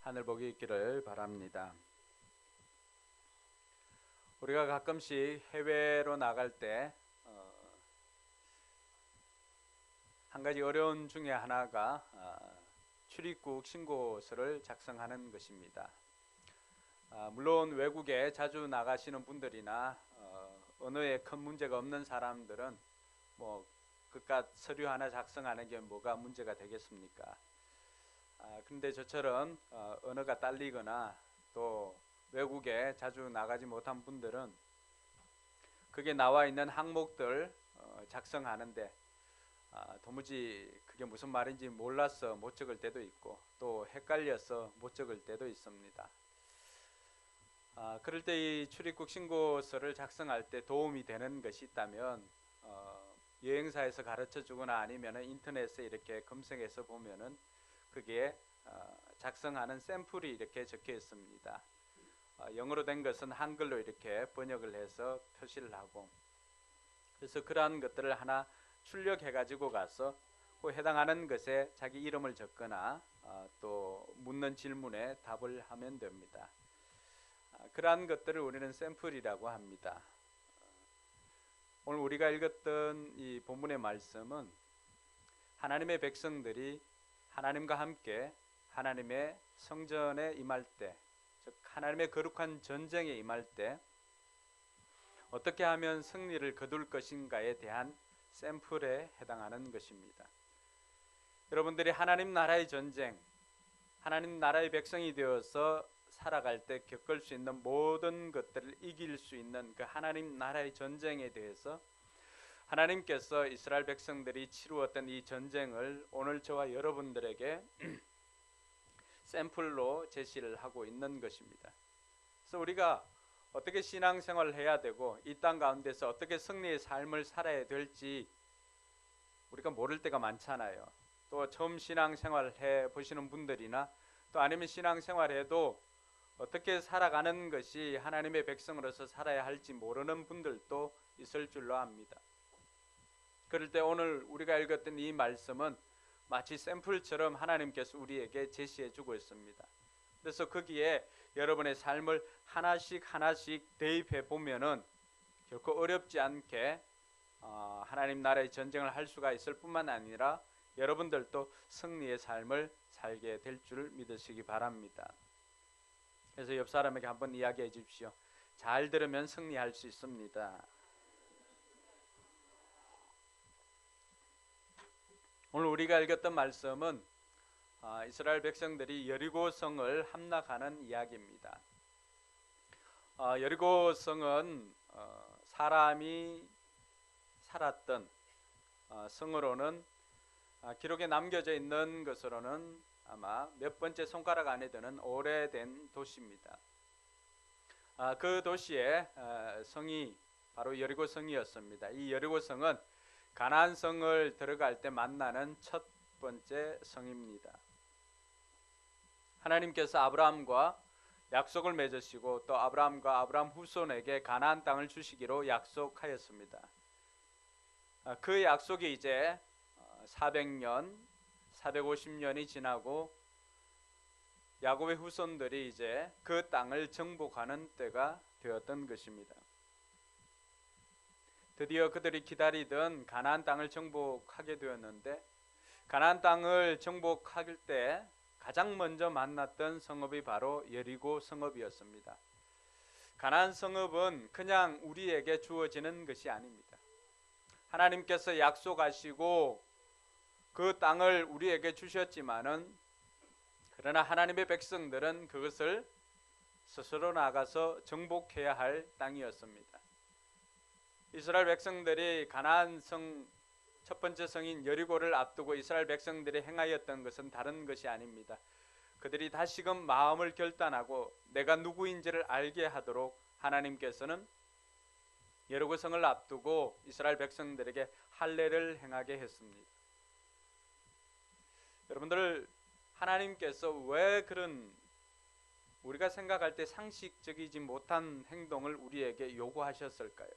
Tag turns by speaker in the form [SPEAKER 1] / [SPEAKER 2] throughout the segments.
[SPEAKER 1] 하늘 복이 있기를 바랍니다. 우리가 가끔씩 해외로 나갈 때 한 가지 어려운 중에 하나가 출입국 신고서를 작성하는 것입니다. 물론 외국에 자주 나가시는 분들이나 언어에 큰 문제가 없는 사람들은 뭐 그깟 서류 하나 작성하는 게 뭐가 문제가 되겠습니까? 그런데 저처럼 언어가 딸리거나 또 외국에 자주 나가지 못한 분들은 그게 나와 있는 항목들 작성하는데 도무지 그게 무슨 말인지 몰라서 못 적을 때도 있고 또 헷갈려서 못 적을 때도 있습니다. 그럴 때 이 출입국 신고서를 작성할 때 도움이 되는 것이 있다면 여행사에서 가르쳐 주거나 아니면 인터넷에 이렇게 검색해서 보면은 그게 작성하는 샘플이 이렇게 적혀 있습니다. 영어로 된 것은 한글로 이렇게 번역을 해서 표시를 하고, 그래서 그러한 것들을 하나 출력해 가지고 가서 그 해당하는 것에 자기 이름을 적거나 또 묻는 질문에 답을 하면 됩니다. 그러한 것들을 우리는 샘플이라고 합니다. 오늘 우리가 읽었던 이 본문의 말씀은 하나님의 백성들이 하나님과 함께 하나님의 성전에 임할 때, 즉 하나님의 거룩한 전쟁에 임할 때 어떻게 하면 승리를 거둘 것인가에 대한 샘플에 해당하는 것입니다. 여러분들이 하나님 나라의 전쟁, 하나님 나라의 백성이 되어서 살아갈 때 겪을 수 있는 모든 것들을 이길 수 있는 그 하나님 나라의 전쟁에 대해서 하나님께서 이스라엘 백성들이 치루었던 이 전쟁을 오늘 저와 여러분들에게 샘플로 제시를 하고 있는 것입니다. 그래서 우리가 어떻게 신앙생활을 해야 되고 이 땅 가운데서 어떻게 승리의 삶을 살아야 될지 우리가 모를 때가 많잖아요. 또 처음 신앙생활을 해보시는 분들이나 또 아니면 신앙생활해도 어떻게 살아가는 것이 하나님의 백성으로서 살아야 할지 모르는 분들도 있을 줄로 압니다. 그럴 때 오늘 우리가 읽었던 이 말씀은 마치 샘플처럼 하나님께서 우리에게 제시해 주고 있습니다. 그래서 거기에 여러분의 삶을 하나씩 대입해 보면은 결코 어렵지 않게 하나님 나라의 전쟁을 할 수가 있을 뿐만 아니라 여러분들도 승리의 삶을 살게 될 줄 믿으시기 바랍니다. 그래서 옆 사람에게 한번 이야기해 주십시오. 잘 들으면 승리할 수 있습니다. 오늘 우리가 읽었던 말씀은 이스라엘 백성들이 여리고성을 함락하는 이야기입니다. 여리고성은 사람이 살았던 성으로는 기록에 남겨져 있는 것으로는 아마 몇 번째 손가락 안에 드는 오래된 도시입니다. 그 도시의 성이 바로 여리고성이었습니다. 이 여리고성은 가나안성을 들어갈 때 만나는 첫 번째 성입니다. 하나님께서 아브라함과 약속을 맺으시고 또 아브라함과 아브라함 후손에게 가나안 땅을 주시기로 약속하였습니다. 그 약속이 이제 400년, 450년이 지나고 야곱의 후손들이 이제 그 땅을 정복하는 때가 되었던 것입니다. 드디어 그들이 기다리던 가나안 땅을 정복하게 되었는데 가나안 땅을 정복할 때 가장 먼저 만났던 성읍이 바로 여리고 성읍이었습니다. 가나안 성읍은 그냥 우리에게 주어지는 것이 아닙니다. 하나님께서 약속하시고 그 땅을 우리에게 주셨지만은 그러나 하나님의 백성들은 그것을 스스로 나가서 정복해야 할 땅이었습니다. 이스라엘 백성들이 가나안 성 첫 번째 성인 여리고를 앞두고 이스라엘 백성들이 행하였던 것은 다른 것이 아닙니다. 그들이 다시금 마음을 결단하고 내가 누구인지를 알게 하도록 하나님께서는 여리고 성을 앞두고 이스라엘 백성들에게 할례를 행하게 했습니다. 여러분들, 하나님께서 왜 그런 우리가 생각할 때 상식적이지 못한 행동을 우리에게 요구하셨을까요?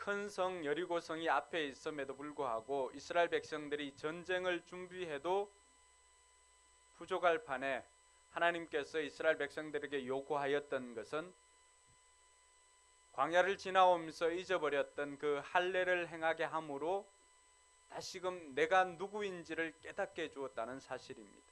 [SPEAKER 1] 큰 성 여리고성이 앞에 있음에도 불구하고 이스라엘 백성들이 전쟁을 준비해도 부족할 판에 하나님께서 이스라엘 백성들에게 요구하였던 것은 광야를 지나오면서 잊어버렸던 그 할례를 행하게 함으로 다시금 내가 누구인지를 깨닫게 해주었다는 사실입니다.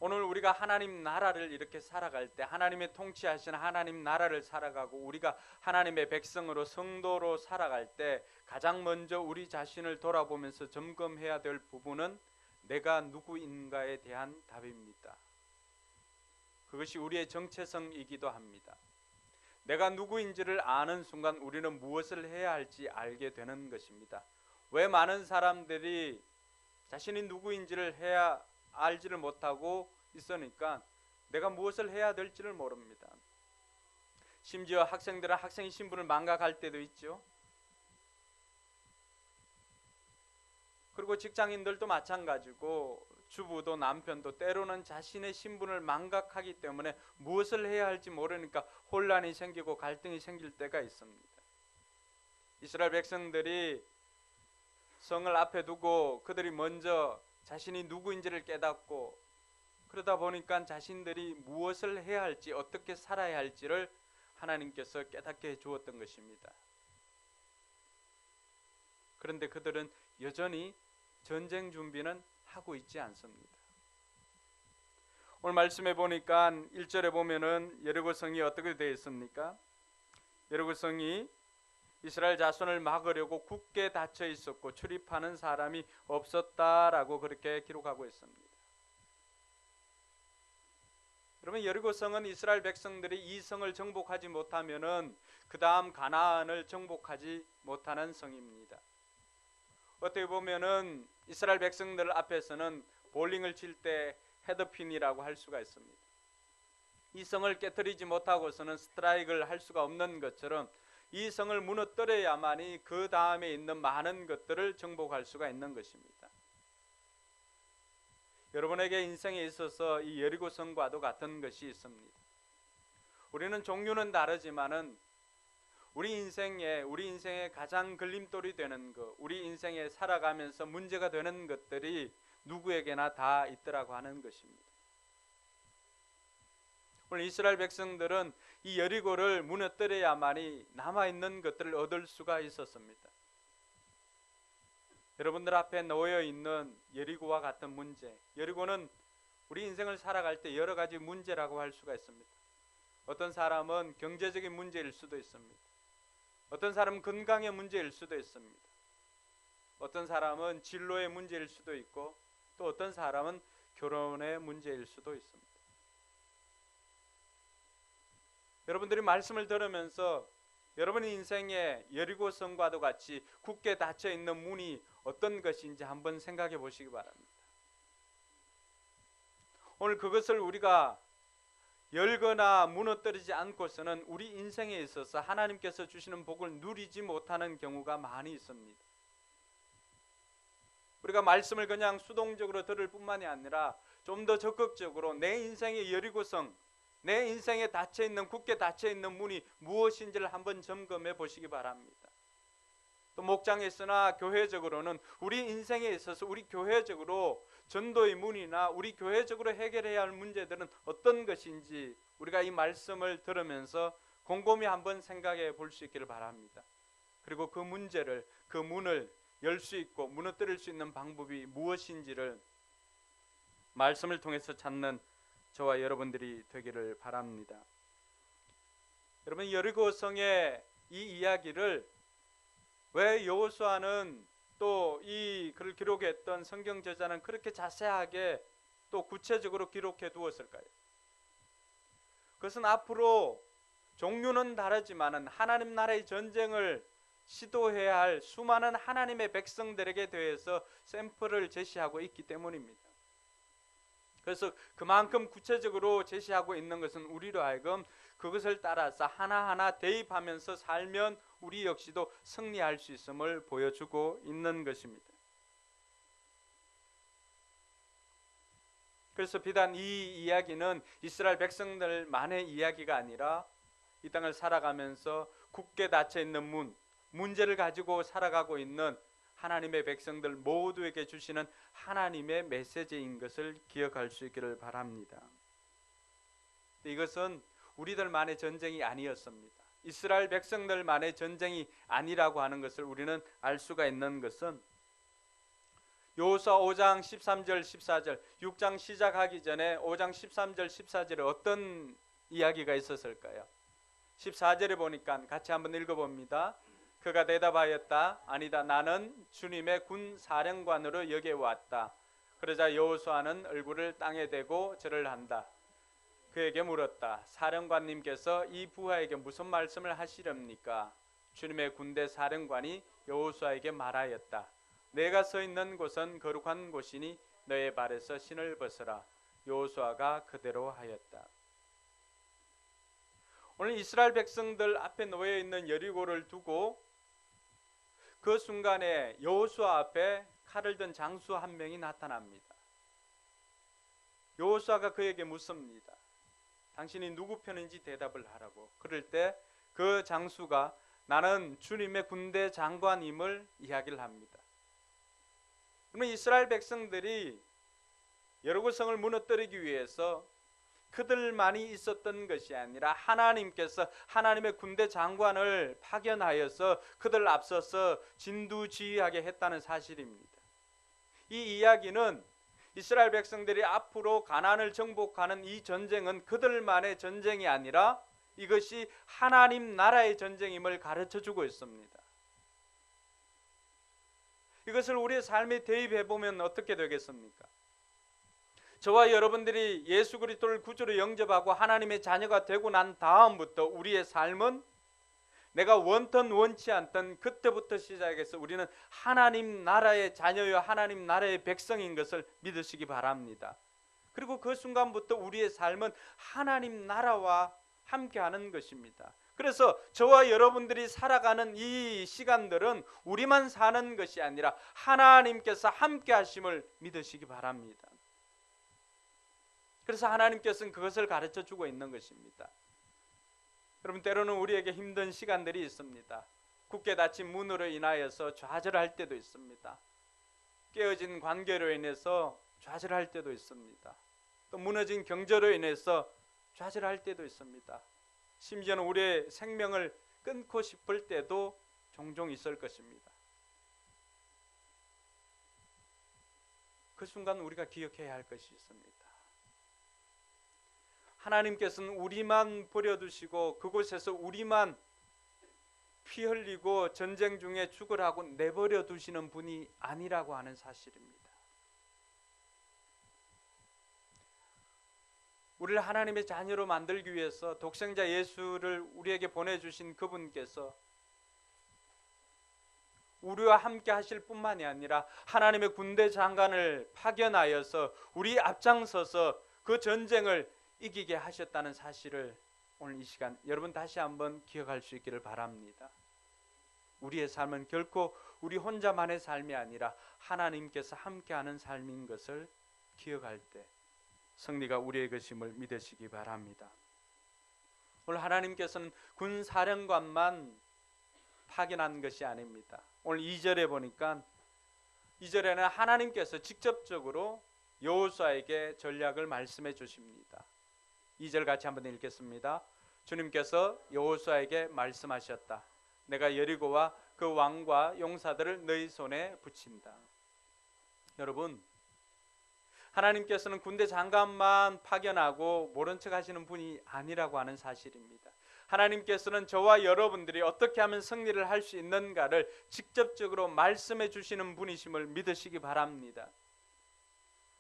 [SPEAKER 1] 오늘 우리가 하나님 나라를 이렇게 살아갈 때, 하나님의 통치하신 하나님 나라를 살아가고 우리가 하나님의 백성으로 성도로 살아갈 때 가장 먼저 우리 자신을 돌아보면서 점검해야 될 부분은 내가 누구인가에 대한 답입니다. 그것이 우리의 정체성이기도 합니다. 내가 누구인지를 아는 순간 우리는 무엇을 해야 할지 알게 되는 것입니다. 왜 많은 사람들이 자신이 누구인지를 알지를 못하고 있으니까 내가 무엇을 해야 될지를 모릅니다. 심지어 학생들은 학생 신분을 망각할 때도 있죠. 그리고 직장인들도 마찬가지고 주부도 남편도 때로는 자신의 신분을 망각하기 때문에 무엇을 해야 할지 모르니까 혼란이 생기고 갈등이 생길 때가 있습니다. 이스라엘 백성들이 성을 앞에 두고 그들이 먼저 자신이 누구인지를 깨닫고 그러다 보니까 자신들이 무엇을 해야 할지 어떻게 살아야 할지를 하나님께서 깨닫게 해주었던 것입니다. 그런데 그들은 여전히 전쟁 준비는 하고 있지 않습니다. 오늘 말씀해 보니까 1절에 보면은 여리고성이 어떻게 되어 있습니까? 여리고성이 이스라엘 자손을 막으려고 굳게 닫혀 있었고 출입하는 사람이 없었다라고 그렇게 기록하고 있습니다. 그러면 여리고성은 이스라엘 백성들이 이 성을 정복하지 못하면은 그 다음 가나안을 정복하지 못하는 성입니다. 어떻게 보면은 이스라엘 백성들 앞에서는 볼링을 칠 때 헤드핀이라고 할 수가 있습니다. 이 성을 깨뜨리지 못하고서는 스트라이크를 할 수가 없는 것처럼 이 성을 무너뜨려야만이 그 다음에 있는 많은 것들을 정복할 수가 있는 것입니다. 여러분에게 인생에 있어서 이 여리고성과도 같은 것이 있습니다. 우리는 종류는 다르지만은 우리 인생에 가장 걸림돌이 되는 것, 우리 인생에 살아가면서 문제가 되는 것들이 누구에게나 다 있더라고 하는 것입니다. 오늘 이스라엘 백성들은 이 여리고를 무너뜨려야만이 남아있는 것들을 얻을 수가 있었습니다. 여러분들 앞에 놓여 있는 여리고와 같은 문제, 여리고는 우리 인생을 살아갈 때 여러 가지 문제라고 할 수가 있습니다. 어떤 사람은 경제적인 문제일 수도 있습니다. 어떤 사람은 건강의 문제일 수도 있습니다. 어떤 사람은 진로의 문제일 수도 있고 또 어떤 사람은 결혼의 문제일 수도 있습니다. 여러분들이 말씀을 들으면서 여러분의 인생에 여리고성과도 같이 굳게 닫혀 있는 문이 어떤 것인지 한번 생각해 보시기 바랍니다. 오늘 그것을 우리가 열거나 무너뜨리지 않고서는 우리 인생에 있어서 하나님께서 주시는 복을 누리지 못하는 경우가 많이 있습니다. 우리가 말씀을 그냥 수동적으로 들을 뿐만이 아니라 좀 더 적극적으로 내 인생의 여리고성, 내 인생에 닫혀있는 굳게 닫혀있는 문이 무엇인지를 한번 점검해 보시기 바랍니다. 또 목장에서나 교회적으로는 우리 인생에 있어서 우리 교회적으로 전도의 문이나 우리 교회적으로 해결해야 할 문제들은 어떤 것인지 우리가 이 말씀을 들으면서 곰곰이 한번 생각해 볼 수 있기를 바랍니다. 그리고 그 문제를, 그 문을 열 수 있고 무너뜨릴 수 있는 방법이 무엇인지를 말씀을 통해서 찾는 저와 여러분들이 되기를 바랍니다. 여러분, 여리고성의 이 이야기를 왜 여호수아는 또 이 글을 기록했던 성경 저자는 그렇게 자세하게 또 구체적으로 기록해 두었을까요? 그것은 앞으로 종류는 다르지만은 하나님 나라의 전쟁을 시도해야 할 수많은 하나님의 백성들에게 대해서 샘플을 제시하고 있기 때문입니다. 그래서 그만큼 구체적으로 제시하고 있는 것은 우리로 하여금 그것을 따라서 하나하나 대입하면서 살면 우리 역시도 승리할 수 있음을 보여주고 있는 것입니다. 그래서 비단 이 이야기는 이스라엘 백성들만의 이야기가 아니라 이 땅을 살아가면서 굳게 닫혀 있는 문제를 가지고 살아가고 있는 하나님의 백성들 모두에게 주시는 하나님의 메시지인 것을 기억할 수 있기를 바랍니다. 이것은 우리들만의 전쟁이 아니었습니다. 이스라엘 백성들만의 전쟁이 아니라고 하는 것을 우리는 알 수가 있는 것은 여호수아 5장 13절 14절 6장 시작하기 전에 5장 13절 14절에 어떤 이야기가 있었을까요? 14절에 보니까 같이 한번 읽어봅니다. 그가 대답하였다. 아니다, 나는 주님의 군 사령관으로 여기에 왔다. 그러자 여호수아는 얼굴을 땅에 대고 절을 한다. 그에게 물었다. 사령관님께서 이 부하에게 무슨 말씀을 하시렵니까? 주님의 군대 사령관이 여호수아에게 말하였다. 내가 서 있는 곳은 거룩한 곳이니 너의 발에서 신을 벗어라. 여호수아가 그대로 하였다. 오늘 이스라엘 백성들 앞에 놓여 있는 여리고를 두고 그 순간에 여호수아 앞에 칼을 든 장수 한 명이 나타납니다. 여호수아가 그에게 묻습니다. 당신이 누구 편인지 대답을 하라고. 그럴 때 그 장수가 나는 주님의 군대 장관임을 이야기를 합니다. 그러면 이스라엘 백성들이 여리고 성을 무너뜨리기 위해서 그들만이 있었던 것이 아니라 하나님께서 하나님의 군대 장관을 파견하여서 그들 앞서서 진두지휘하게 했다는 사실입니다. 이 이야기는 이스라엘 백성들이 앞으로 가나안을 정복하는 이 전쟁은 그들만의 전쟁이 아니라 이것이 하나님 나라의 전쟁임을 가르쳐주고 있습니다. 이것을 우리의 삶에 대입해 보면 어떻게 되겠습니까? 저와 여러분들이 예수 그리스도를 구주로 영접하고 하나님의 자녀가 되고 난 다음부터 우리의 삶은 내가 원ton 원치 않던 그때부터 시작해서 우리는 하나님 나라의 자녀요 하나님 나라의 백성인 것을 믿으시기 바랍니다. 그리고 그 순간부터 우리의 삶은 하나님 나라와 함께하는 것입니다. 그래서 저와 여러분들이 살아가는 이 시간들은 우리만 사는 것이 아니라 하나님께서 함께 하심을 믿으시기 바랍니다. 그래서 하나님께서는 그것을 가르쳐 주고 있는 것입니다. 여러분, 때로는 우리에게 힘든 시간들이 있습니다. 굳게 닫힌 문으로 인하여서 좌절할 때도 있습니다. 깨어진 관계로 인해서 좌절할 때도 있습니다. 또 무너진 경제로 인해서 좌절할 때도 있습니다. 심지어는 우리의 생명을 끊고 싶을 때도 종종 있을 것입니다. 그 순간 우리가 기억해야 할 것이 있습니다. 하나님께서는 우리만 버려두시고 그곳에서 우리만 피 흘리고 전쟁 중에 죽으라고 내버려 두시는 분이 아니라고 하는 사실입니다. 우리를 하나님의 자녀로 만들기 위해서 독생자 예수를 우리에게 보내주신 그분께서 우리와 함께 하실 뿐만이 아니라 하나님의 군대 장관을 파견하여서 우리 앞장서서 그 전쟁을 이기게 하셨다는 사실을 오늘 이 시간 여러분 다시 한번 기억할 수 있기를 바랍니다. 우리의 삶은 결코 우리 혼자만의 삶이 아니라 하나님께서 함께하는 삶인 것을 기억할 때 승리가 우리의 것임을 믿으시기 바랍니다. 오늘 하나님께서는 군 사령관만 파견한 것이 아닙니다. 오늘 2절에 보니까 2절에는 하나님께서 직접적으로 여호수아에게 전략을 말씀해 주십니다. 2절 같이 한번 읽겠습니다. 주님께서 여호수아에게 말씀하셨다. 내가 여리고와 그 왕과 용사들을 너희 손에 붙인다. 여러분, 하나님께서는 군대 장관만 파견하고 모른 척 하시는 분이 아니라고 하는 사실입니다. 하나님께서는 저와 여러분들이 어떻게 하면 승리를 할 수 있는가를 직접적으로 말씀해 주시는 분이심을 믿으시기 바랍니다.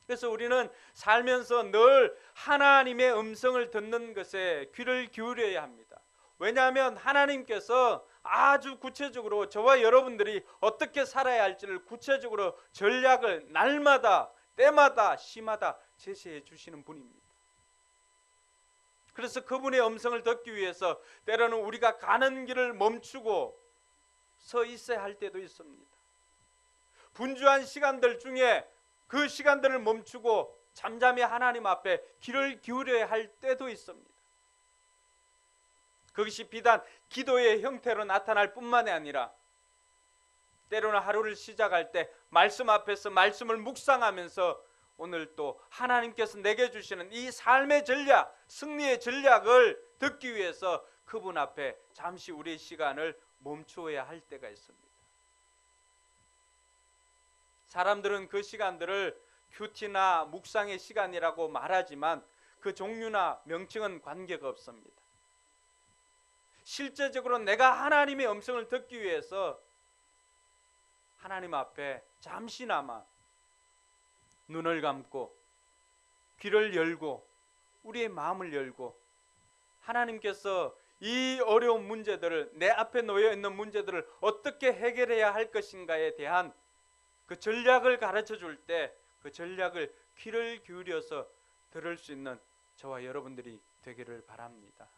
[SPEAKER 1] 그래서 우리는 살면서 늘 하나님의 음성을 듣는 것에 귀를 기울여야 합니다. 왜냐하면 하나님께서 아주 구체적으로 저와 여러분들이 어떻게 살아야 할지를 구체적으로 전략을 날마다 때마다 시마다 제시해 주시는 분입니다. 그래서 그분의 음성을 듣기 위해서 때로는 우리가 가는 길을 멈추고 서 있어야 할 때도 있습니다. 분주한 시간들 중에 그 시간들을 멈추고 잠잠히 하나님 앞에 귀를 기울여야 할 때도 있습니다. 그것이 비단 기도의 형태로 나타날 뿐만이 아니라 때로는 하루를 시작할 때 말씀 앞에서 말씀을 묵상하면서 오늘 또 하나님께서 내게 주시는 이 삶의 전략, 승리의 전략을 듣기 위해서 그분 앞에 잠시 우리의 시간을 멈추어야 할 때가 있습니다. 사람들은 그 시간들을 큐티나 묵상의 시간이라고 말하지만 그 종류나 명칭은 관계가 없습니다. 실제적으로 내가 하나님의 음성을 듣기 위해서 하나님 앞에 잠시나마 눈을 감고 귀를 열고 우리의 마음을 열고 하나님께서 이 어려운 문제들을, 내 앞에 놓여 있는 문제들을 어떻게 해결해야 할 것인가에 대한 그 전략을 가르쳐 줄 때 그 전략을 귀를 기울여서 들을 수 있는 저와 여러분들이 되기를 바랍니다.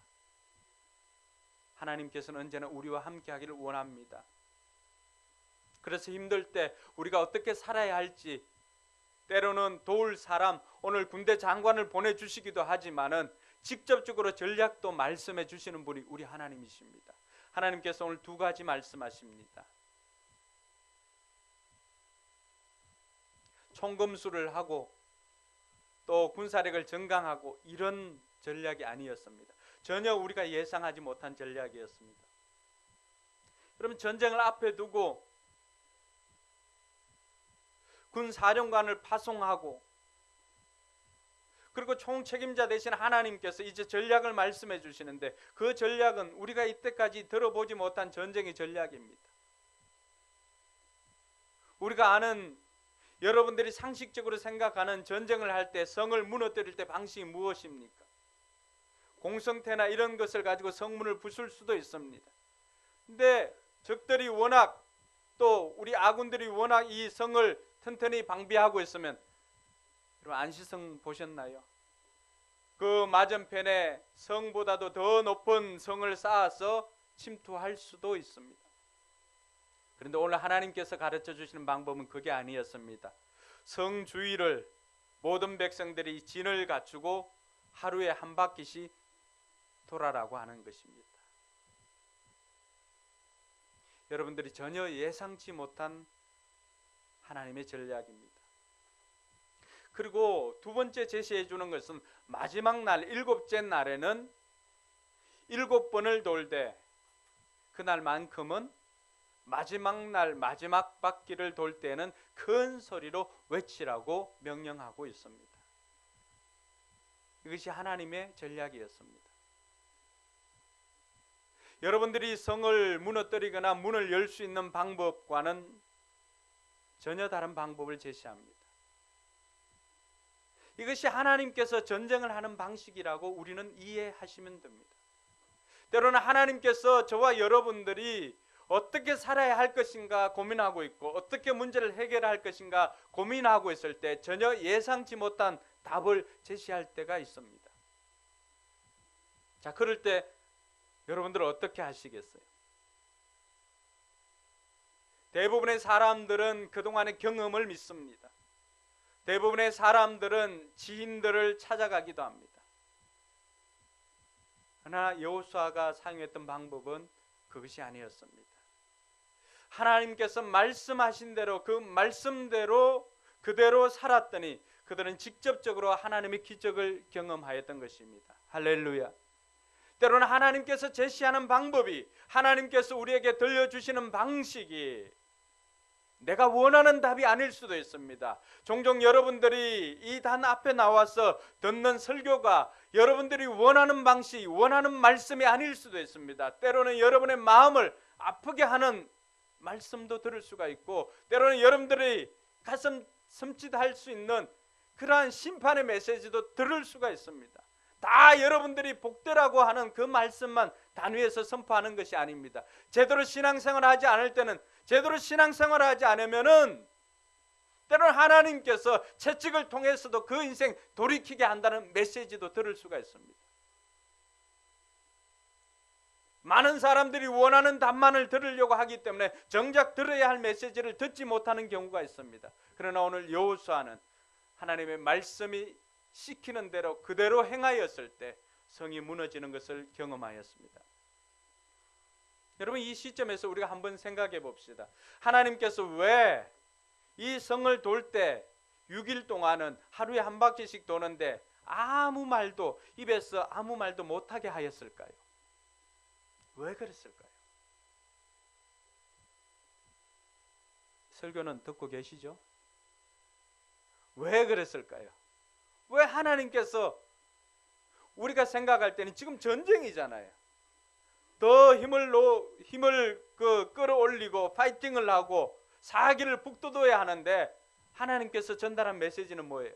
[SPEAKER 1] 하나님께서는 언제나 우리와 함께 하기를 원합니다. 그래서 힘들 때 우리가 어떻게 살아야 할지, 때로는 도울 사람, 오늘 군대 장관을 보내주시기도 하지만은 직접적으로 전략도 말씀해 주시는 분이 우리 하나님이십니다. 하나님께서 오늘 두 가지 말씀하십니다. 총검수를 하고 또 군사력을 증강하고 이런 전략이 아니었습니다. 전혀 우리가 예상하지 못한 전략이었습니다. 그러면 전쟁을 앞에 두고 군 사령관을 파송하고 그리고 총책임자 되신 하나님께서 이제 전략을 말씀해 주시는데 그 전략은 우리가 이때까지 들어보지 못한 전쟁의 전략입니다. 우리가 아는, 여러분들이 상식적으로 생각하는 전쟁을 할 때, 성을 무너뜨릴 때 방식이 무엇입니까? 공성태나 이런 것을 가지고 성문을 부술 수도 있습니다. 근데 적들이 워낙, 또 우리 아군들이 워낙 이 성을 튼튼히 방비하고 있으면, 여러분 안시성 보셨나요? 그 맞은편에 성보다도 더 높은 성을 쌓아서 침투할 수도 있습니다. 그런데 오늘 하나님께서 가르쳐 주시는 방법은 그게 아니었습니다. 성 주위를 모든 백성들이 진을 갖추고 하루에 한 바퀴씩 돌아라고 하는 것입니다. 여러분들이 전혀 예상치 못한 하나님의 전략입니다. 그리고 두 번째 제시해 주는 것은 마지막 날, 일곱째 날에는 7번을 돌되 그날만큼은 마지막 날 마지막 바퀴를 돌 때는 큰 소리로 외치라고 명령하고 있습니다. 이것이 하나님의 전략이었습니다. 여러분들이 성을 무너뜨리거나 문을 열 수 있는 방법과는 전혀 다른 방법을 제시합니다. 이것이 하나님께서 전쟁을 하는 방식이라고 우리는 이해하시면 됩니다. 때로는 하나님께서 저와 여러분들이 어떻게 살아야 할 것인가 고민하고 있고 어떻게 문제를 해결할 것인가 고민하고 있을 때 전혀 예상치 못한 답을 제시할 때가 있습니다. 자, 그럴 때 여러분들은 어떻게 하시겠어요? 대부분의 사람들은 그동안의 경험을 믿습니다. 대부분의 사람들은 지인들을 찾아가기도 합니다. 그러나 여호수아가 사용했던 방법은 그것이 아니었습니다. 하나님께서 말씀하신 대로 그 말씀대로 그대로 살았더니 그들은 직접적으로 하나님의 기적을 경험하였던 것입니다. 할렐루야. 때로는 하나님께서 제시하는 방법이, 하나님께서 우리에게 들려주시는 방식이 내가 원하는 답이 아닐 수도 있습니다. 종종 여러분들이 이 단 앞에 나와서 듣는 설교가 여러분들이 원하는 방식, 원하는 말씀이 아닐 수도 있습니다. 때로는 여러분의 마음을 아프게 하는 말씀도 들을 수가 있고, 때로는 여러분들이 가슴 섬찟할 수 있는 그러한 심판의 메시지도 들을 수가 있습니다. 다 여러분들이 복되라고 하는 그 말씀만 단위에서 선포하는 것이 아닙니다. 제대로 신앙생활을 하지 않을 때는, 제대로 신앙생활을 하지 않으면은 때로는 하나님께서 채찍을 통해서도 그 인생 돌이키게 한다는 메시지도 들을 수가 있습니다. 많은 사람들이 원하는 답만을 들으려고 하기 때문에 정작 들어야 할 메시지를 듣지 못하는 경우가 있습니다. 그러나 오늘 여호수아는 하나님의 말씀이 시키는 대로 그대로 행하였을 때 성이 무너지는 것을 경험하였습니다. 여러분, 이 시점에서 우리가 한번 생각해 봅시다. 하나님께서 왜 이 성을 돌 때 6일 동안은 하루에 한 바퀴씩 도는데 아무 말도, 입에서 아무 말도 못하게 하였을까요? 왜 그랬을까요? 설교는 듣고 계시죠? 왜 그랬을까요? 왜 하나님께서, 우리가 생각할 때는 지금 전쟁이잖아요. 더 힘을 끌어올리고 파이팅을 하고 사기를 북돋워야 하는데 하나님께서 전달한 메시지는 뭐예요?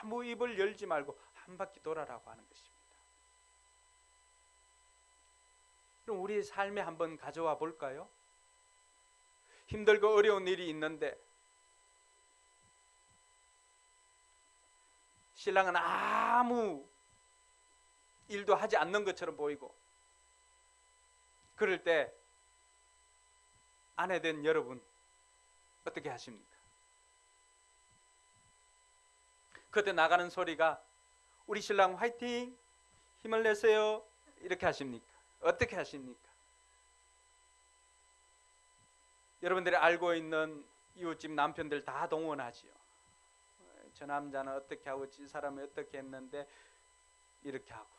[SPEAKER 1] 아무 입을 열지 말고 한 바퀴 돌아라고 하는 것입니다. 그럼 우리의 삶에 한번 가져와 볼까요? 힘들고 어려운 일이 있는데 신랑은 아무 일도 하지 않는 것처럼 보이고, 그럴 때 아내 된 여러분 어떻게 하십니까? 그때 나가는 소리가 우리 신랑 화이팅, 힘을 내세요, 이렇게 하십니까? 어떻게 하십니까? 여러분들이 알고 있는 이웃집 남편들 다 동원하지요. 저 남자는 어떻게 하고 저 사람은 어떻게 했는데 이렇게 하고.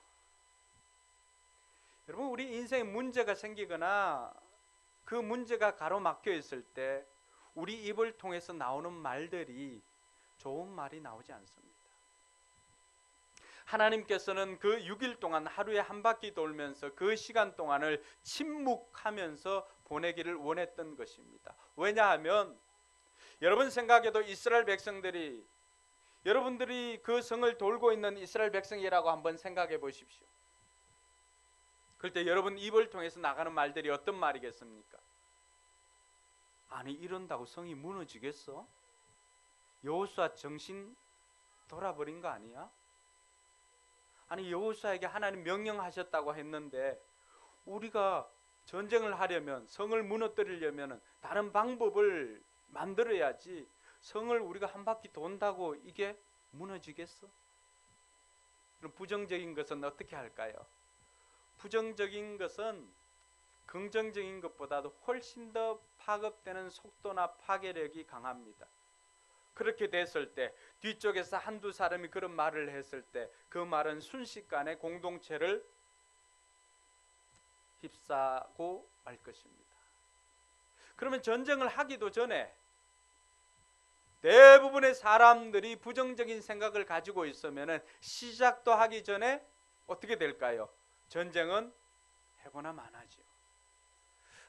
[SPEAKER 1] 여러분, 우리 인생에 문제가 생기거나 그 문제가 가로막혀 있을 때 우리 입을 통해서 나오는 말들이 좋은 말이 나오지 않습니다. 하나님께서는 그 6일 동안 하루에 한 바퀴 돌면서 그 시간 동안을 침묵하면서 보내기를 원했던 것입니다. 왜냐하면 여러분 생각에도 이스라엘 백성들이, 여러분들이 그 성을 돌고 있는 이스라엘 백성이라고 한번 생각해 보십시오. 그럴 때 여러분 입을 통해서 나가는 말들이 어떤 말이겠습니까? 아니, 이런다고 성이 무너지겠어? 여호수아 정신 돌아버린 거 아니야? 아니, 여호수아에게 하나님 명령하셨다고 했는데 우리가 전쟁을 하려면, 성을 무너뜨리려면 다른 방법을 만들어야지 성을 우리가 한 바퀴 돈다고 이게 무너지겠어? 그럼 부정적인 것은 어떻게 할까요? 부정적인 것은 긍정적인 것보다도 훨씬 더 파급되는 속도나 파괴력이 강합니다. 그렇게 됐을 때, 뒤쪽에서 한두 사람이 그런 말을 했을 때 그 말은 순식간에 공동체를 휩싸고 말 것입니다. 그러면 전쟁을 하기도 전에 대부분의 사람들이 부정적인 생각을 가지고 있으면 시작도 하기 전에 어떻게 될까요? 전쟁은 해고나 마나죠.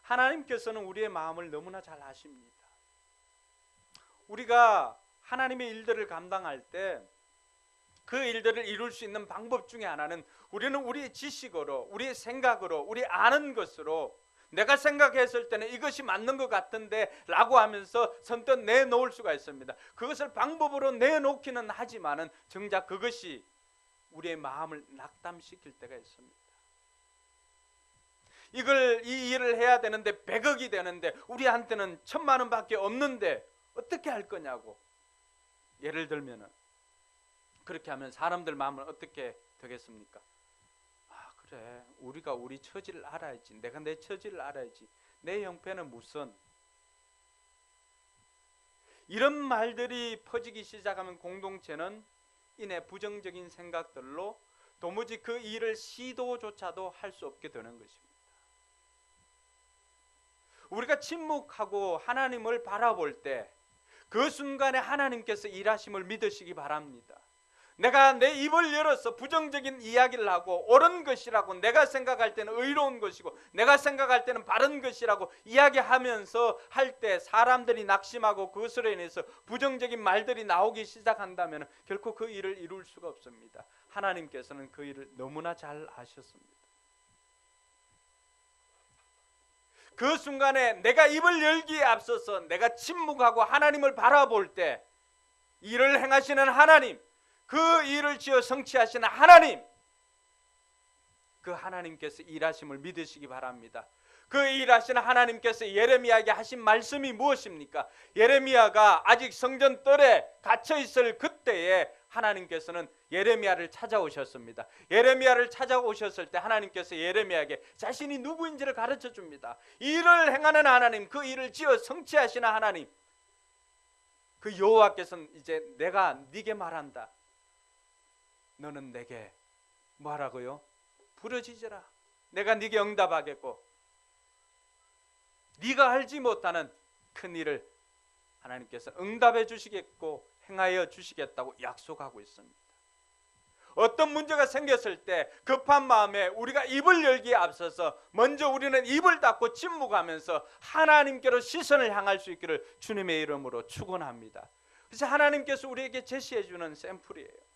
[SPEAKER 1] 하나님께서는 우리의 마음을 너무나 잘 아십니다. 우리가 하나님의 일들을 감당할 때 그 일들을 이룰 수 있는 방법 중에 하나는 우리는 우리의 지식으로, 우리의 생각으로, 우리 아는 것으로 내가 생각했을 때는 이것이 맞는 것 같은데 라고 하면서 선뜻 내놓을 수가 있습니다. 그것을 방법으로 내놓기는 하지만은 정작 그것이 우리의 마음을 낙담시킬 때가 있습니다. 이 일을 해야 되는데 100억이 되는데 우리한테는 1000만 원밖에 없는데 어떻게 할 거냐고. 예를 들면은 그렇게 하면 사람들 마음은 어떻게 되겠습니까? 아, 그래, 우리가 우리 처지를 알아야지. 내가 내 처지를 알아야지. 내 형편은 무슨. 이런 말들이 퍼지기 시작하면 공동체는 이내 부정적인 생각들로 도무지 그 일을 시도조차도 할 수 없게 되는 것입니다. 우리가 침묵하고 하나님을 바라볼 때 그 순간에 하나님께서 일하심을 믿으시기 바랍니다. 내가 내 입을 열어서 부정적인 이야기를 하고 옳은 것이라고 내가 생각할 때는 의로운 것이고 내가 생각할 때는 바른 것이라고 이야기하면서 할 때 사람들이 낙심하고 그것으로 인해서 부정적인 말들이 나오기 시작한다면 결코 그 일을 이룰 수가 없습니다. 하나님께서는 그 일을 너무나 잘 아셨습니다. 그 순간에 내가 입을 열기에 앞서서 내가 침묵하고 하나님을 바라볼 때 일을 행하시는 하나님, 그 일을 지어 성취하시는 하나님, 그 하나님께서 일하심을 믿으시기 바랍니다. 그 일하시는 하나님께서 예레미야에게 하신 말씀이 무엇입니까? 예레미야가 아직 성전 뜰에 갇혀 있을 그때에 하나님께서는 예레미야를 찾아오셨습니다. 예레미야를 찾아오셨을 때 하나님께서 예레미야에게 자신이 누구인지를 가르쳐 줍니다. 이 일을 행하는 하나님, 그 일을 지어 성취하시는 하나님, 그 여호와께서는 이제 내가 네게 말한다. 너는 내게 뭐하라고요? 부르짖으라. 내가 네게 응답하겠고 네가 알지 못하는 큰 일을 하나님께서 응답해 주시겠고 행하여 주시겠다고 약속하고 있습니다. 어떤 문제가 생겼을 때 급한 마음에 우리가 입을 열기에 앞서서 먼저 우리는 입을 닫고 침묵하면서 하나님께로 시선을 향할 수 있기를 주님의 이름으로 축원합니다. 그래서 하나님께서 우리에게 제시해 주는 샘플이에요.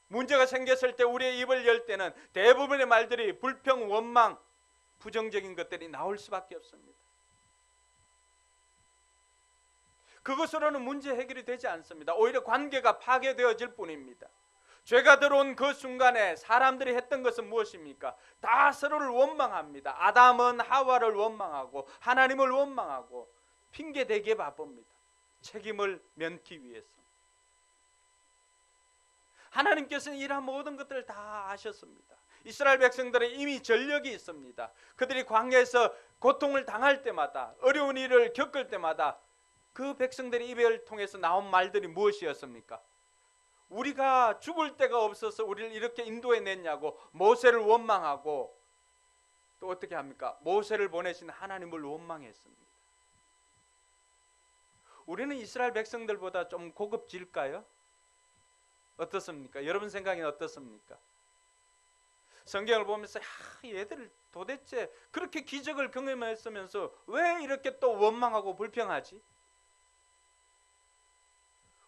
[SPEAKER 1] 문제가 생겼을 때 우리의 입을 열 때는 대부분의 말들이 불평, 원망, 부정적인 것들이 나올 수밖에 없습니다. 그것으로는 문제 해결이 되지 않습니다. 오히려 관계가 파괴되어질 뿐입니다. 죄가 들어온 그 순간에 사람들이 했던 것은 무엇입니까? 다 서로를 원망합니다. 아담은 하와를 원망하고 하나님을 원망하고 핑계대기에 바쁩니다. 책임을 면기 위해서. 하나님께서는 이러한 모든 것들을 다 아셨습니다. 이스라엘 백성들은 이미 전력이 있습니다. 그들이 광야에서 고통을 당할 때마다, 어려운 일을 겪을 때마다 그 백성들의 입을 통해서 나온 말들이 무엇이었습니까? 우리가 죽을 데가 없어서 우리를 이렇게 인도해냈냐고 모세를 원망하고, 또 어떻게 합니까? 모세를 보내신 하나님을 원망했습니다. 우리는 이스라엘 백성들보다 좀 고급질까요? 어떻습니까? 여러분 생각에는 어떻습니까? 성경을 보면서 얘들 도대체 그렇게 기적을 경험했으면서 왜 이렇게 또 원망하고 불평하지?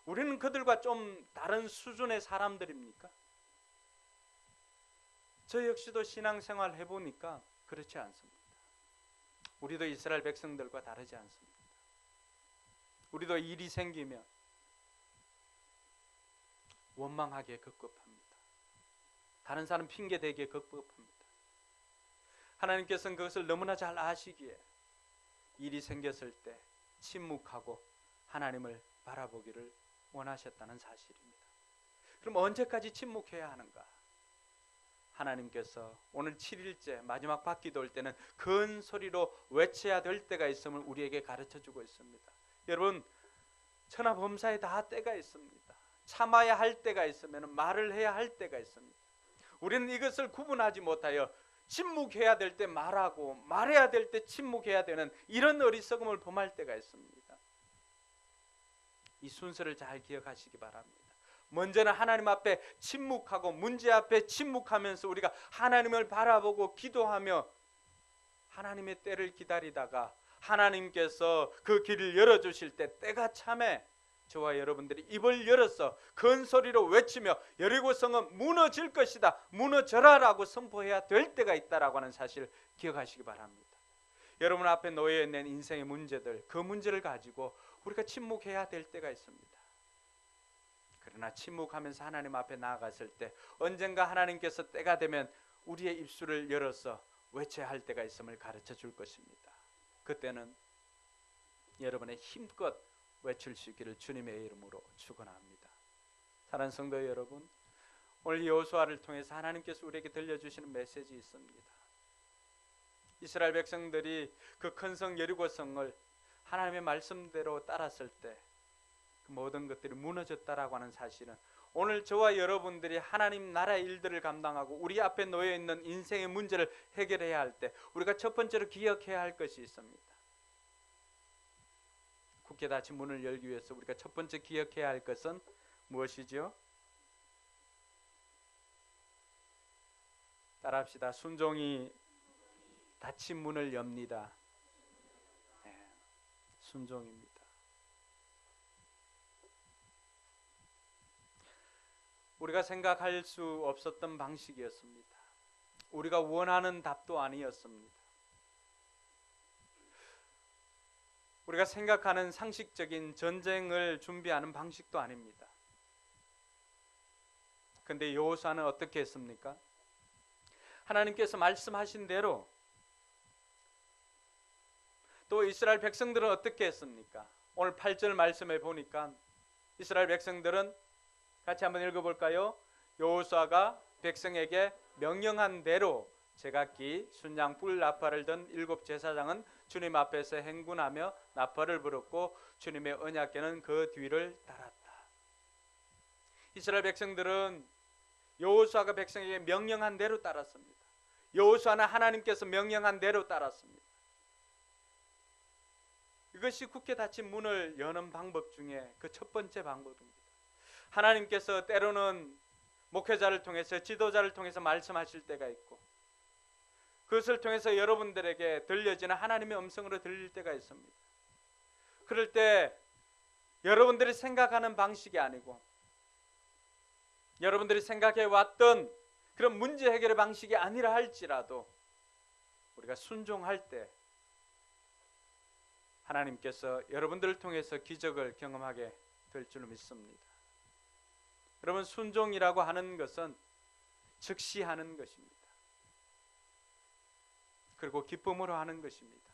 [SPEAKER 1] 우리는 그들과 좀 다른 수준의 사람들입니까? 저 역시도 신앙생활 해보니까 그렇지 않습니다. 우리도 이스라엘 백성들과 다르지 않습니다. 우리도 일이 생기면 원망하기에 급급합니다. 다른 사람 핑계 대기에 급급합니다. 하나님께서는 그것을 너무나 잘 아시기에 일이 생겼을 때 침묵하고 하나님을 바라보기를 원하셨다는 사실입니다. 그럼 언제까지 침묵해야 하는가? 하나님께서 오늘 7일째 마지막 바퀴도 올 때는 큰 소리로 외쳐야 될 때가 있음을 우리에게 가르쳐주고 있습니다. 여러분, 천하범사에 다 때가 있습니다. 참아야 할 때가 있으면 말을 해야 할 때가 있습니다. 우리는 이것을 구분하지 못하여 침묵해야 될 때 말하고 말해야 될 때 침묵해야 되는 이런 어리석음을 범할 때가 있습니다. 이 순서를 잘 기억하시기 바랍니다. 먼저는 하나님 앞에 침묵하고 문제 앞에 침묵하면서 우리가 하나님을 바라보고 기도하며 하나님의 때를 기다리다가 하나님께서 그 길을 열어주실 때 때가 참에 저와 여러분들이 입을 열어서 큰 소리로 외치며 여리고성은 무너질 것이다, 무너져라라고 선포해야 될 때가 있다라고 하는 사실을 기억하시기 바랍니다. 여러분 앞에 놓여 있는 인생의 문제들, 그 문제를 가지고 우리가 침묵해야 될 때가 있습니다. 그러나 침묵하면서 하나님 앞에 나아갔을 때 언젠가 하나님께서 때가 되면 우리의 입술을 열어서 외쳐야 할 때가 있음을 가르쳐 줄 것입니다. 그때는 여러분의 힘껏 외칠 수 있기를 주님의 이름으로 축원합니다. 사랑하는 성도 여러분, 오늘 여호수아를 통해서 하나님께서 우리에게 들려주시는 메시지 있습니다. 이스라엘 백성들이 그 큰 성 여리고성을 하나님의 말씀대로 따랐을 때 그 모든 것들이 무너졌다라고 하는 사실은 오늘 저와 여러분들이 하나님 나라의 일들을 감당하고 우리 앞에 놓여 있는 인생의 문제를 해결해야 할 때 우리가 첫 번째로 기억해야 할 것이 있습니다. 굳게 닫힌 문을 열기 위해서 우리가 첫 번째 기억해야 할 것은 무엇이죠? 따라합시다. 순종이 닫힌 문을 엽니다. 네, 순종입니다. 우리가 생각할 수 없었던 방식이었습니다. 우리가 원하는 답도 아니었습니다. 우리가 생각하는 상식적인 전쟁을 준비하는 방식도 아닙니다. 그런데 여호수아는 어떻게 했습니까? 하나님께서 말씀하신 대로, 또 이스라엘 백성들은 어떻게 했습니까? 오늘 8절 말씀에 보니까 이스라엘 백성들은 같이 한번 읽어볼까요? 여호수아가 백성에게 명령한 대로 제각기 순양 뿔 나팔을 든 7 제사장은 주님 앞에서 행군하며 나팔을 불었고 주님의 언약궤는 그 뒤를 따랐다. 이스라엘 백성들은 여호수아가 백성에게 명령한 대로 따랐습니다. 여호수아는 하나님께서 명령한 대로 따랐습니다. 이것이 굳게 닫힌 문을 여는 방법 중에 그 첫 번째 방법입니다. 하나님께서 때로는 목회자를 통해서 지도자를 통해서 말씀하실 때가 있고 그것을 통해서 여러분들에게 들려지는 하나님의 음성으로 들릴 때가 있습니다. 그럴 때 여러분들이 생각하는 방식이 아니고 여러분들이 생각해 왔던 그런 문제 해결의 방식이 아니라 할지라도 우리가 순종할 때 하나님께서 여러분들을 통해서 기적을 경험하게 될 줄 믿습니다. 여러분, 순종이라고 하는 것은 즉시 하는 것입니다. 그리고 기쁨으로 하는 것입니다.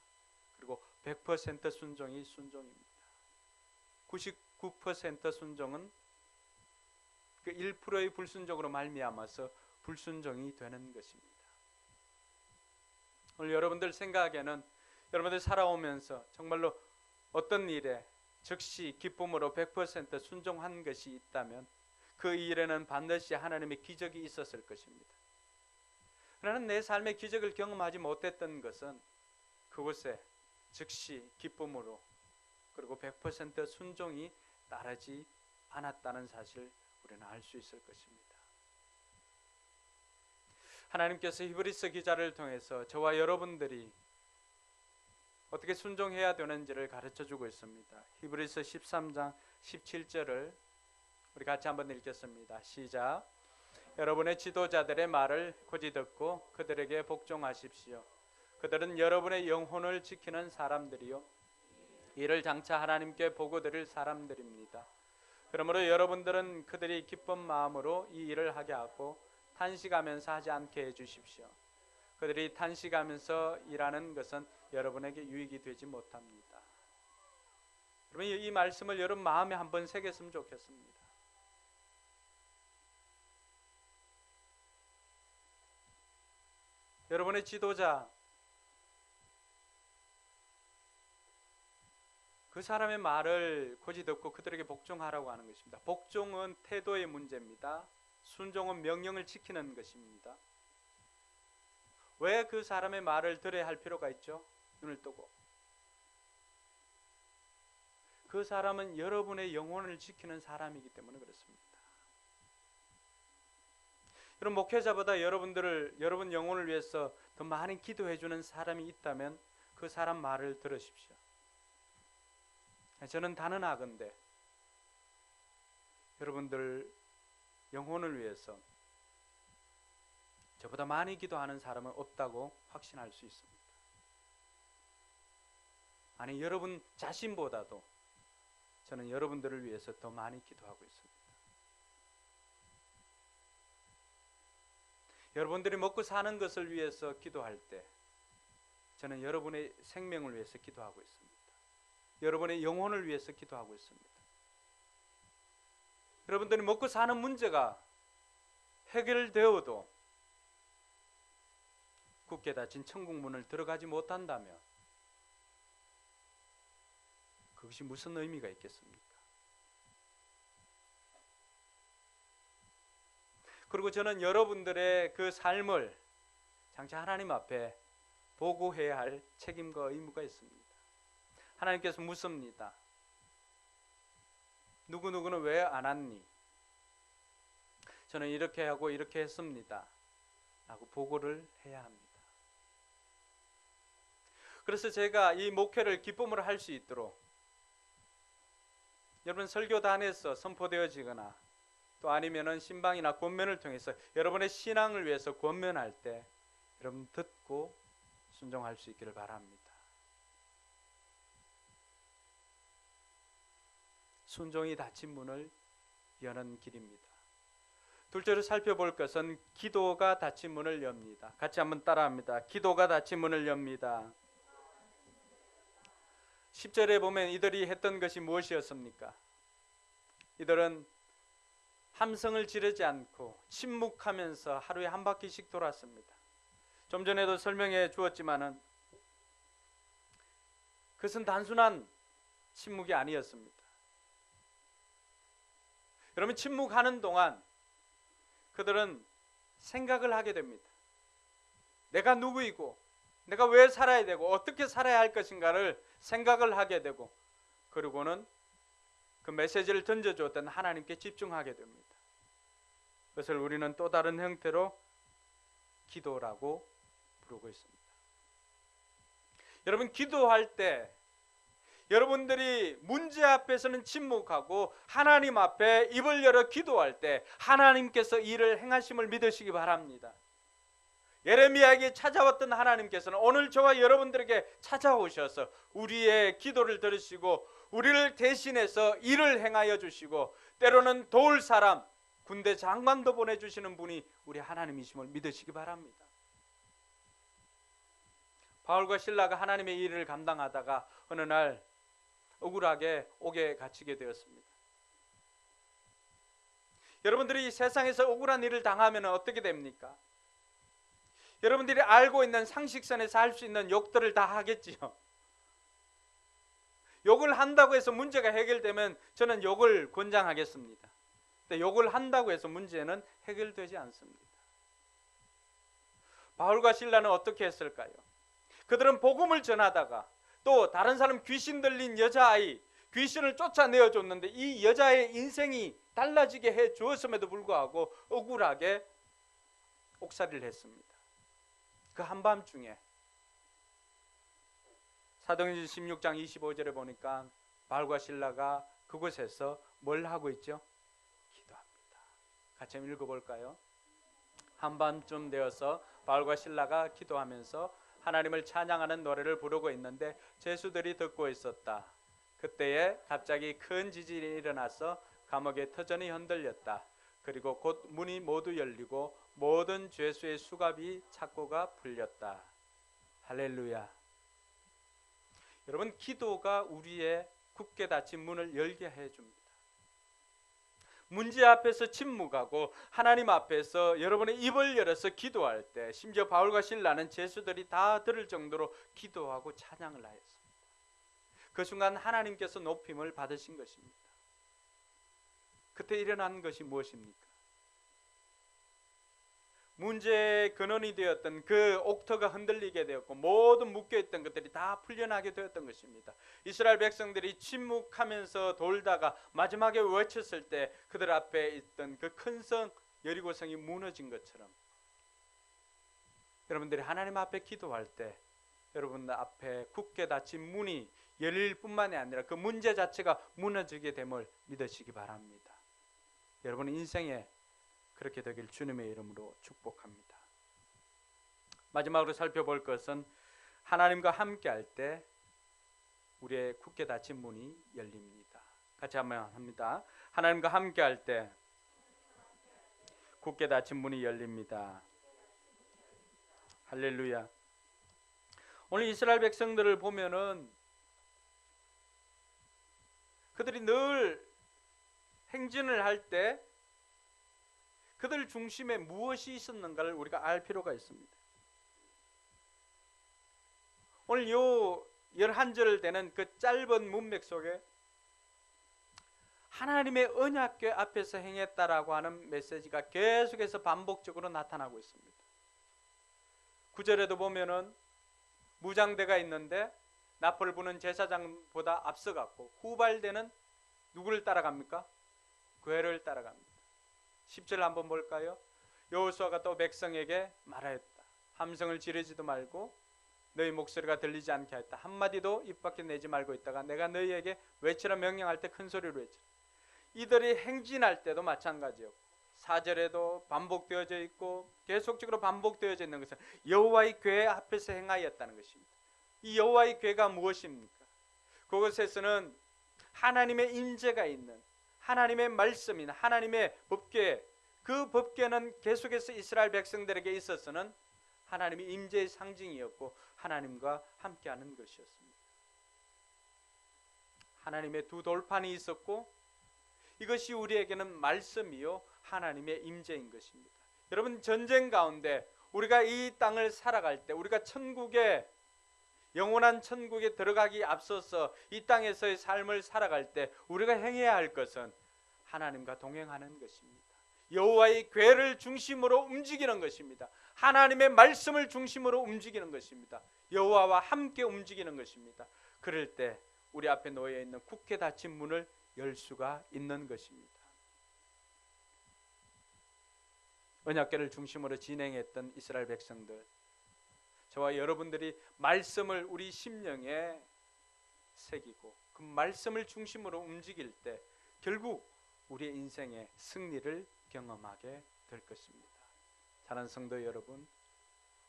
[SPEAKER 1] 그리고 100% 순종이 순종입니다. 99% 순종은 그 1%의 불순종으로 말미암아서 불순종이 되는 것입니다. 오늘 여러분들 생각에는 여러분들 살아오면서 정말로 어떤 일에 즉시 기쁨으로 100% 순종한 것이 있다면 그 일에는 반드시 하나님의 기적이 있었을 것입니다. 그러나 내 삶의 기적을 경험하지 못했던 것은 그곳에 즉시 기쁨으로 그리고 100% 순종이 따르지 않았다는 사실 우리는 알 수 있을 것입니다. 하나님께서 히브리서 기자를 통해서 저와 여러분들이 어떻게 순종해야 되는지를 가르쳐주고 있습니다. 히브리서 13장 17절을 우리 같이 한번 읽겠습니다. 시작. 여러분의 지도자들의 말을 고지 듣고 그들에게 복종하십시오. 그들은 여러분의 영혼을 지키는 사람들이요 이를 장차 하나님께 보고 드릴 사람들입니다. 그러므로 여러분들은 그들이 기쁜 마음으로 이 일을 하게 하고 탄식하면서 하지 않게 해주십시오. 그들이 탄식하면서 일하는 것은 여러분에게 유익이 되지 못합니다. 여러분, 이 말씀을 여러분 마음에 한번 새겼으면 좋겠습니다. 여러분의 지도자, 그 사람의 말을 고지 듣고 그들에게 복종하라고 하는 것입니다. 복종은 태도의 문제입니다. 순종은 명령을 지키는 것입니다. 왜 그 사람의 말을 들어야 할 필요가 있죠? 눈을 뜨고. 그 사람은 여러분의 영혼을 지키는 사람이기 때문에 그렇습니다. 여러분, 목회자보다 여러분 영혼을 위해서 더 많이 기도해 주는 사람이 있다면 그 사람 말을 들으십시오. 저는 단언하건대 여러분들 영혼을 위해서 저보다 많이 기도하는 사람은 없다고 확신할 수 있습니다. 아니, 여러분 자신보다도 저는 여러분들을 위해서 더 많이 기도하고 있습니다. 여러분들이 먹고 사는 것을 위해서 기도할 때 저는 여러분의 생명을 위해서 기도하고 있습니다. 여러분의 영혼을 위해서 기도하고 있습니다. 여러분들이 먹고 사는 문제가 해결되어도 굳게 닫힌 천국 문을 들어가지 못한다면 그것이 무슨 의미가 있겠습니까? 그리고 저는 여러분들의 그 삶을 장차 하나님 앞에 보고해야 할 책임과 의무가 있습니다. 하나님께서 묻습니다. 누구누구는 왜 안 왔니? 저는 이렇게 하고 이렇게 했습니다 라고 보고를 해야 합니다. 그래서 제가 이 목회를 기쁨으로 할 수 있도록 여러분 설교단에서 선포되어지거나 또 아니면은 신방이나 권면을 통해서 여러분의 신앙을 위해서 권면할 때 여러분 듣고 순종할 수 있기를 바랍니다. 순종이 닫힌 문을 여는 길입니다. 둘째로 살펴볼 것은 기도가 닫힌 문을 엽니다. 같이 한번 따라합니다. 기도가 닫힌 문을 엽니다. 10절에 보면 이들이 했던 것이 무엇이었습니까? 이들은 함성을 지르지 않고 침묵하면서 하루에 한 바퀴씩 돌았습니다. 좀 전에도 설명해 주었지만은 그것은 단순한 침묵이 아니었습니다. 여러분, 침묵하는 동안 그들은 생각을 하게 됩니다. 내가 누구이고 내가 왜 살아야 되고 어떻게 살아야 할 것인가를 생각을 하게 되고, 그리고는 그 메시지를 던져주었던 하나님께 집중하게 됩니다. 그것을 우리는 또 다른 형태로 기도라고 부르고 있습니다. 여러분, 기도할 때 여러분들이 문제 앞에서는 침묵하고 하나님 앞에 입을 열어 기도할 때 하나님께서 일을 행하심을 믿으시기 바랍니다. 예레미야에게 찾아왔던 하나님께서는 오늘 저와 여러분들에게 찾아오셔서 우리의 기도를 들으시고 우리를 대신해서 일을 행하여 주시고 때로는 도울 사람, 군대 장관도 보내주시는 분이 우리 하나님이심을 믿으시기 바랍니다. 바울과 실라가 하나님의 일을 감당하다가 어느 날 억울하게 옥에 갇히게 되었습니다. 여러분들이 이 세상에서 억울한 일을 당하면 어떻게 됩니까? 여러분들이 알고 있는 상식선에서 할 수 있는 욕들을 다 하겠지요. 욕을 한다고 해서 문제가 해결되면 저는 욕을 권장하겠습니다. 근데 욕을 한다고 해서 문제는 해결되지 않습니다. 바울과 실라는 어떻게 했을까요? 그들은 복음을 전하다가 또 다른 사람 귀신 들린 여자아이, 귀신을 쫓아내어 줬는데 이 여자의 인생이 달라지게 해 주었음에도 불구하고 억울하게 옥살이를 했습니다. 그 한밤중에 사도행전 16장 25절에 보니까 바울과 실라가 그곳에서 뭘 하고 있죠? 기도합니다. 같이 한번 읽어볼까요? 한밤쯤 되어서 바울과 실라가 기도하면서 하나님을 찬양하는 노래를 부르고 있는데 죄수들이 듣고 있었다. 그때에 갑자기 큰 지진이 일어나서 감옥의 터전이 흔들렸다. 그리고 곧 문이 모두 열리고 모든 죄수의 수갑이 착고가 풀렸다. 할렐루야. 여러분, 기도가 우리의 굳게 닫힌 문을 열게 해줍니다. 문제 앞에서 침묵하고 하나님 앞에서 여러분의 입을 열어서 기도할 때, 심지어 바울과 실라는 죄수들이 다 들을 정도로 기도하고 찬양을 하였습니다. 그 순간 하나님께서 높임을 받으신 것입니다. 그때 일어난 것이 무엇입니까? 문제의 근원이 되었던 그 옥터가 흔들리게 되었고 모든 묶여있던 것들이 다 풀려나게 되었던 것입니다. 이스라엘 백성들이 침묵하면서 돌다가 마지막에 외쳤을 때 그들 앞에 있던 그 큰 성 여리고성이 무너진 것처럼 여러분들이 하나님 앞에 기도할 때 여러분 앞에 굳게 닫힌 문이 열릴 뿐만이 아니라 그 문제 자체가 무너지게 됨을 믿으시기 바랍니다. 여러분의 인생에 그렇게 되길 주님의 이름으로 축복합니다. 마지막으로 살펴볼 것은 하나님과 함께 할 때 우리의 굳게 닫힌 문이 열립니다. 같이 한번 합니다. 하나님과 함께 할 때 굳게 닫힌 문이 열립니다. 할렐루야. 오늘 이스라엘 백성들을 보면은 그들이 늘 행진을 할 때 그들 중심에 무엇이 있었는가를 우리가 알 필요가 있습니다. 오늘 요 11절 되는 그 짧은 문맥 속에 하나님의 언약궤 앞에서 행했다라고 하는 메시지가 계속해서 반복적으로 나타나고 있습니다. 9절에도 보면은 무장대가 있는데 나팔을 부는 제사장보다 앞서갔고 후발대는 누구를 따라갑니까? 궤를 따라갑니다. 10절 한번 볼까요? 여호수아가 또 백성에게 말하였다. 함성을 지르지도 말고 너희 목소리가 들리지 않게 하였다. 한마디도 입 밖에 내지 말고 있다가 내가 너희에게 외치라 명령할 때 큰 소리로 외치라. 이들이 행진할 때도 마찬가지였고 4절에도 반복되어져 있고 계속적으로 반복되어져 있는 것은 여호와의 궤 앞에서 행하였다는 것입니다. 이 여호와의 궤가 무엇입니까? 그곳에서는 하나님의 임재가 있는 하나님의 말씀인 하나님의 법궤, 그 법궤는 계속해서 이스라엘 백성들에게 있어서는 하나님의 임재의 상징이었고 하나님과 함께하는 것이었습니다. 하나님의 두 돌판이 있었고 이것이 우리에게는 말씀이요 하나님의 임재인 것입니다. 여러분, 전쟁 가운데 우리가 이 땅을 살아갈 때, 우리가 천국에, 영원한 천국에 들어가기 앞서서 이 땅에서의 삶을 살아갈 때 우리가 행해야 할 것은 하나님과 동행하는 것입니다. 여호와의 궤를 중심으로 움직이는 것입니다. 하나님의 말씀을 중심으로 움직이는 것입니다. 여호와와 함께 움직이는 것입니다. 그럴 때 우리 앞에 놓여 있는 굳게 닫힌 문을 열 수가 있는 것입니다. 언약궤를 중심으로 진행했던 이스라엘 백성들, 저와 여러분들이 말씀을 우리 심령에 새기고 그 말씀을 중심으로 움직일 때 결국 우리의 인생의 승리를 경험하게 될 것입니다. 사랑하는 성도 여러분,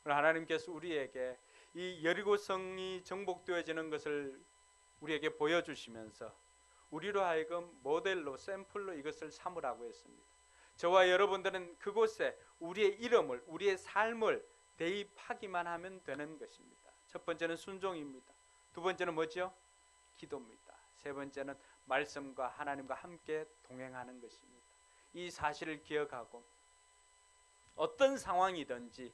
[SPEAKER 1] 오늘 하나님께서 우리에게 이 여리고성이 정복되어지는 것을 우리에게 보여주시면서 우리로 하여금 모델로, 샘플로 이것을 삼으라고 했습니다. 저와 여러분들은 그곳에 우리의 이름을, 우리의 삶을 대입하기만 하면 되는 것입니다. 첫 번째는 순종입니다. 두 번째는 뭐죠? 기도입니다. 세 번째는 말씀과 하나님과 함께 동행하는 것입니다. 이 사실을 기억하고 어떤 상황이든지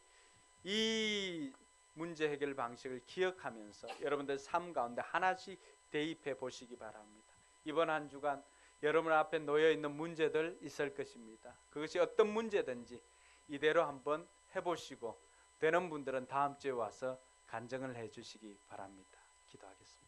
[SPEAKER 1] 이 문제 해결 방식을 기억하면서 여러분들 삶 가운데 하나씩 대입해 보시기 바랍니다. 이번 한 주간 여러분 앞에 놓여 있는 문제들 있을 것입니다. 그것이 어떤 문제든지 이대로 한번 해보시고 되는 분들은 다음 주에 와서 간증을 해주시기 바랍니다. 기도하겠습니다.